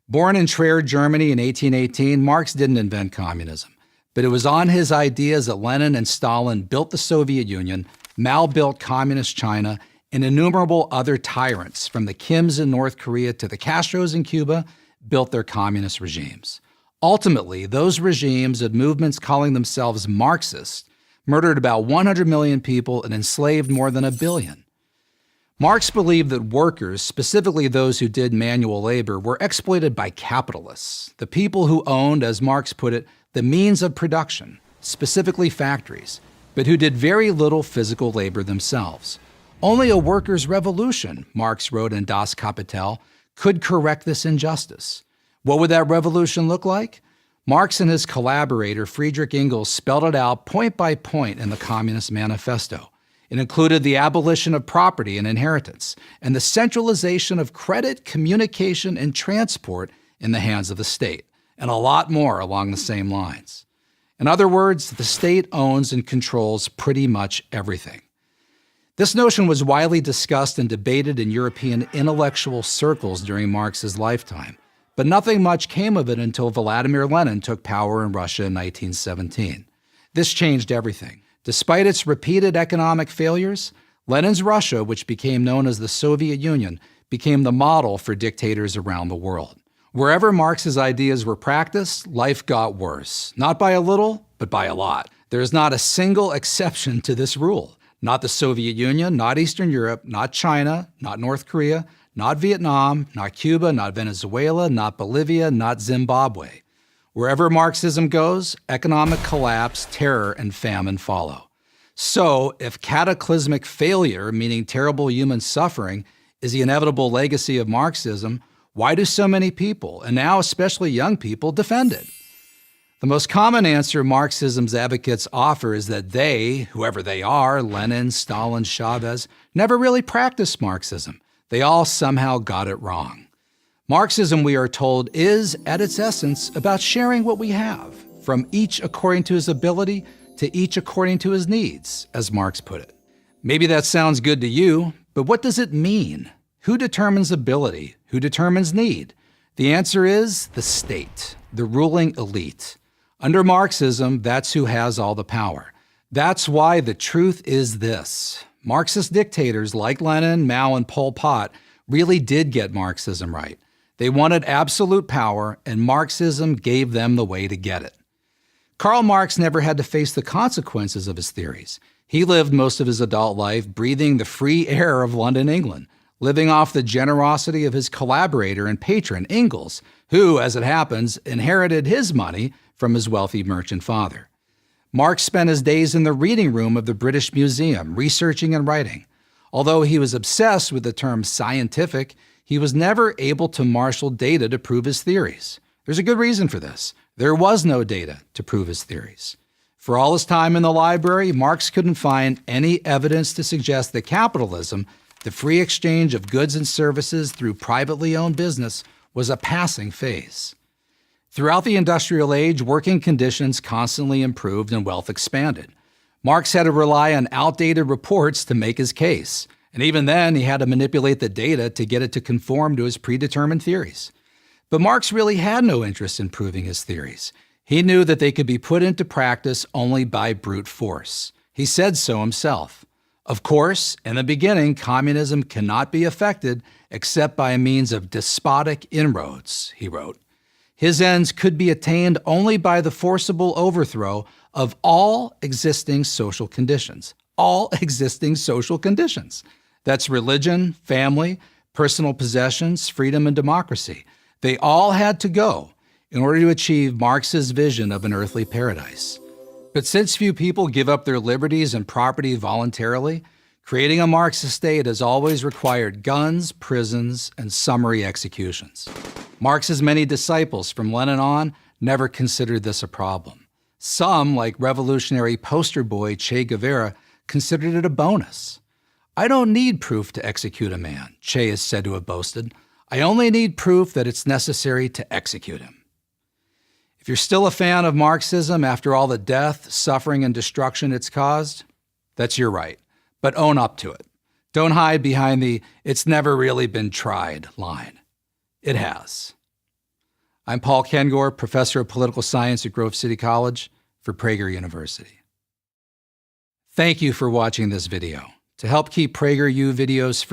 Born in Trier, Germany in 1818, Marx didn't invent communism, but it was on his ideas that Lenin and Stalin built the Soviet Union, Mao built communist China, and innumerable other tyrants, from the Kims in North Korea to the Castros in Cuba, built their communist regimes. Ultimately, those regimes and movements calling themselves Marxist murdered about 100 million people and enslaved more than 1 billion. Marx believed that workers, specifically those who did manual labor, were exploited by capitalists, the people who owned, as Marx put it, the means of production, specifically factories, but who did very little physical labor themselves. Only a workers' revolution, Marx wrote in Das Kapital, could correct this injustice. What would that revolution look like? Marx and his collaborator Friedrich Engels spelled it out point by point in the Communist Manifesto. It included the abolition of property and inheritance, and the centralization of credit, communication, and transport in the hands of the state, and a lot more along the same lines. In other words, the state owns and controls pretty much everything. This notion was widely discussed and debated in European intellectual circles during Marx's lifetime, but nothing much came of it until Vladimir Lenin took power in Russia in 1917. This changed everything. Despite its repeated economic failures, Lenin's Russia, which became known as the Soviet Union, became the model for dictators around the world. Wherever Marx's ideas were practiced, life got worse. Not by a little, but by a lot. There is not a single exception to this rule. Not the Soviet Union, not Eastern Europe, not China, not North Korea, not Vietnam, not Cuba, not Venezuela, not Bolivia, not Zimbabwe. Wherever Marxism goes, economic collapse, terror, and famine follow. So, if cataclysmic failure, meaning terrible human suffering, is the inevitable legacy of Marxism, why do so many people, and now especially young people, defend it? The most common answer Marxism's advocates offer is that they, whoever they are, Lenin, Stalin, Chavez, never really practiced Marxism. They all somehow got it wrong. Marxism, we are told, is, at its essence, about sharing what we have, from each according to his ability to each according to his needs, as Marx put it. Maybe that sounds good to you, but what does it mean? Who determines ability? Who determines need? The answer is the state, the ruling elite. Under Marxism, that's who has all the power. That's why the truth is this. Marxist dictators like Lenin, Mao, and Pol Pot really did get Marxism right. They wanted absolute power, and Marxism gave them the way to get it. Karl Marx never had to face the consequences of his theories. He lived most of his adult life breathing the free air of London, England, living off the generosity of his collaborator and patron, Engels, who, as it happens, inherited his money from his wealthy merchant father. Marx spent his days in the reading room of the British Museum, researching and writing. Although he was obsessed with the term scientific, he was never able to marshal data to prove his theories. There's a good reason for this. There was no data to prove his theories. For all his time in the library, Marx couldn't find any evidence to suggest that capitalism, the free exchange of goods and services through privately owned business, was a passing phase. Throughout the industrial age, working conditions constantly improved and wealth expanded. Marx had to rely on outdated reports to make his case. And even then, he had to manipulate the data to get it to conform to his predetermined theories. But Marx really had no interest in proving his theories. He knew that they could be put into practice only by brute force. He said so himself. Of course, in the beginning, communism cannot be effected except by means of despotic inroads, he wrote. His ends could be attained only by the forcible overthrow of all existing social conditions. All existing social conditions. That's religion, family, personal possessions, freedom, and democracy. They all had to go in order to achieve Marx's vision of an earthly paradise. But since few people give up their liberties and property voluntarily, creating a Marxist state has always required guns, prisons, and summary executions. Marx's many disciples from Lenin on never considered this a problem. Some, like revolutionary poster boy Che Guevara, considered it a bonus. I don't need proof to execute a man, Che is said to have boasted. I only need proof that it's necessary to execute him. If you're still a fan of Marxism after all the death, suffering, and destruction it's caused, that's your right. But own up to it. Don't hide behind the "it's never really been tried" line. It has. I'm Paul Kengor, professor of political science at Grove City College for Prager University. Thank you for watching this video. To help keep PragerU videos free,